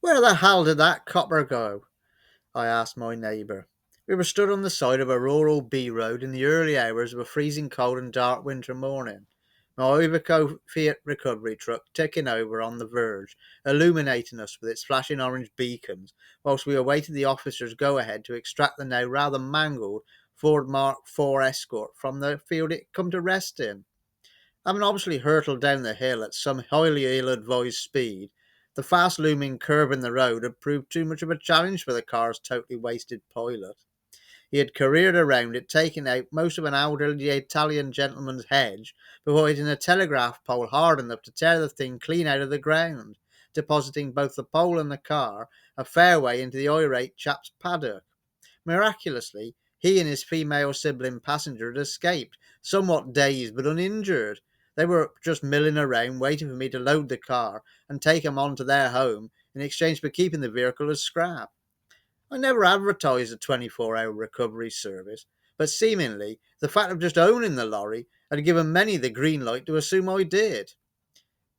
Where the hell did that copper go? I asked my neighbour. We were stood on the side of a rural B road in the early hours of a freezing cold and dark winter morning. My Iveco Fiat recovery truck ticking over on the verge, illuminating us with its flashing orange beacons, whilst we awaited the officer's go-ahead to extract the now rather mangled Ford Mark IV Escort from the field it come to rest in. Having obviously hurtled down the hill at some highly ill-advised speed, the fast-looming curve in the road had proved too much of a challenge for the car's totally wasted pilot. He had careered around it, taking out most of an elderly Italian gentleman's hedge before hitting a telegraph pole hard enough to tear the thing clean out of the ground, depositing both the pole and the car a fair way into the irate chap's paddock. Miraculously, he and his female sibling passenger had escaped, somewhat dazed but uninjured. They were just milling around, waiting for me to load the car and take 'em on to their home in exchange for keeping the vehicle as scrap. I never advertised a 24-hour recovery service, but seemingly the fact of just owning the lorry had given many the green light to assume I did.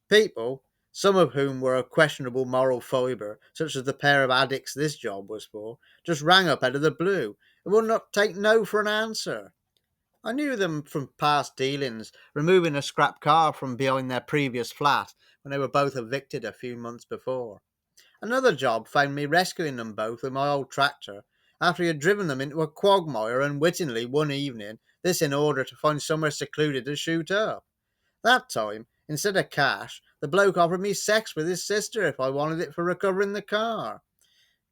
People, some of whom were of questionable moral fibre, such as the pair of addicts this job was for, just rang up out of the blue and would not take no for an answer. I knew them from past dealings, removing a scrap car from behind their previous flat when they were both evicted a few months before. Another job found me rescuing them both with my old tractor after he had driven them into a quagmire unwittingly one evening, this in order to find somewhere secluded to shoot up. That time, instead of cash, the bloke offered me sex with his sister if I wanted it for recovering the car.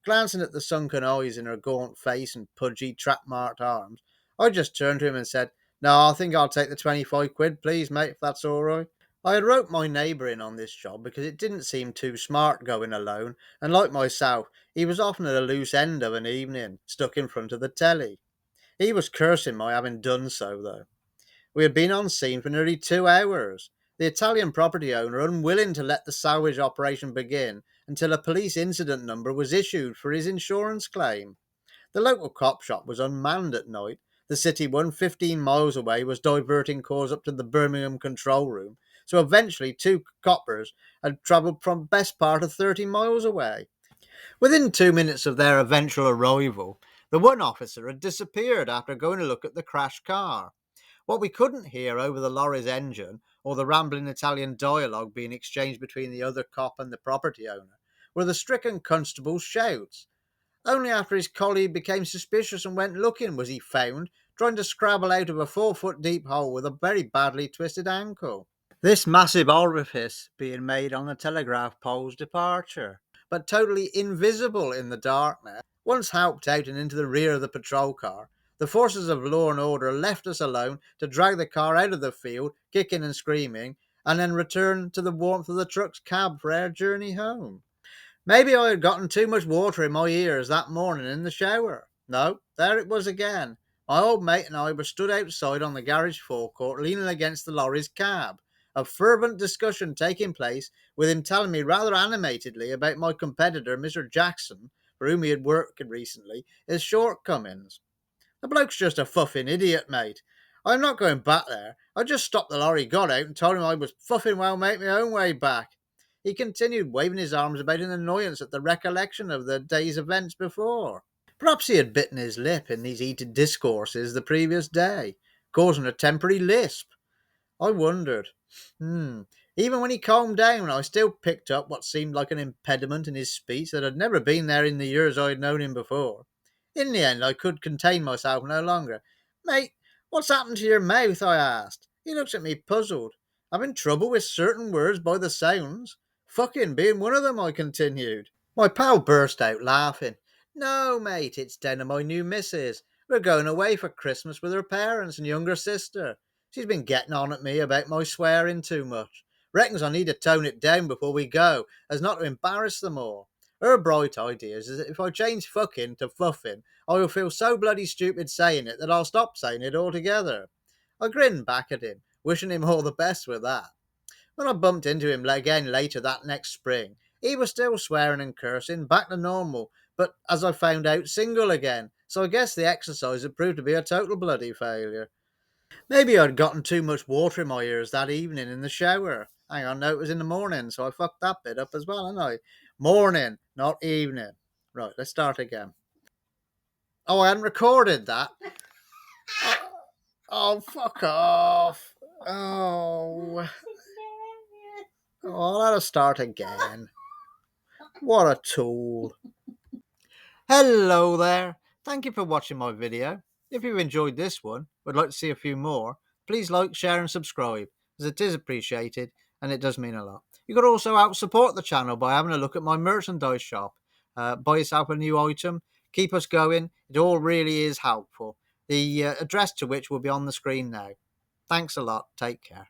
Glancing at the sunken eyes in her gaunt face and pudgy, trap-marked arms, I just turned to him and said, "No, I think I'll take the 25 quid, please, mate, if that's all right." I had roped my neighbour in on this job because it didn't seem too smart going alone, and like myself, he was often at a loose end of an evening, stuck in front of the telly. He was cursing my having done so, though. We had been on scene for nearly 2 hours, the Italian property owner unwilling to let the salvage operation begin until a police incident number was issued for his insurance claim. The local cop shop was unmanned at night. The city one 15 miles away was diverting calls up to the Birmingham control room, so eventually two coppers had travelled from best part of 30 miles away. Within 2 minutes of their eventual arrival, the one officer had disappeared after going to look at the crashed car. What we couldn't hear over the lorry's engine, or the rambling Italian dialogue being exchanged between the other cop and the property owner, were the stricken constable's shouts. Only after his colleague became suspicious and went looking was he found, trying to scrabble out of a 4 foot deep hole with a very badly twisted ankle. This massive orifice being made on the telegraph pole's departure, but totally invisible in the darkness. Once helped out and into the rear of the patrol car, the forces of law and order left us alone to drag the car out of the field, kicking and screaming, and then return to the warmth of the truck's cab for our journey home. Maybe I had gotten too much water in my ears that morning in the shower. No, there it was again. My old mate and I were stood outside on the garage forecourt leaning against the lorry's cab, a fervent discussion taking place, with him telling me rather animatedly about my competitor, Mr. Jackson, for whom he had worked recently, his shortcomings. The bloke's just a fuffing idiot, mate. I'm not going back there. I just stopped the lorry, got out, and told him I was fuffing well make my own way back. He continued, waving his arms about in annoyance at the recollection of the day's events before. Perhaps he had bitten his lip in these heated discourses the previous day, causing a temporary lisp. I wondered. Even when he calmed down, I still picked up what seemed like an impediment in his speech that had never been there in the years I had known him before. In the end, I could contain myself no longer. "Mate, what's happened to your mouth?" I asked. He looked at me puzzled. "Having trouble with certain words by the sounds. Fucking being one of them," I continued. My pal burst out laughing. "No, mate, it's down to my new missus. We're going away for Christmas with her parents and younger sister. She's been getting on at me about my swearing too much. Reckons I need to tone it down before we go, as not to embarrass them all. Her bright idea is that if I change fucking to fuffing, I will feel so bloody stupid saying it that I'll stop saying it altogether." I grinned back at him, wishing him all the best with that. When I bumped into him again later that next spring, he was still swearing and cursing, back to normal, but as I found out, single again, so I guess the exercise had proved to be a total bloody failure. Maybe I'd gotten too much water in my ears that evening in the shower. Hang on, no, it was in the morning, so I fucked that bit up as well, didn't I? Morning, not evening. Right, let's start again. Oh, I hadn't recorded that. Oh, fuck off. Oh, I'll have to start again. What a tool. Hello there. Thank you for watching my video. If you enjoyed this one, would like to see a few more, please like, share and subscribe, as it is appreciated and it does mean a lot. You could also help support the channel by having a look at my merchandise shop. Buy yourself a new item, keep us going. It all really is helpful. The address to which will be on the screen now. Thanks a lot. Take care.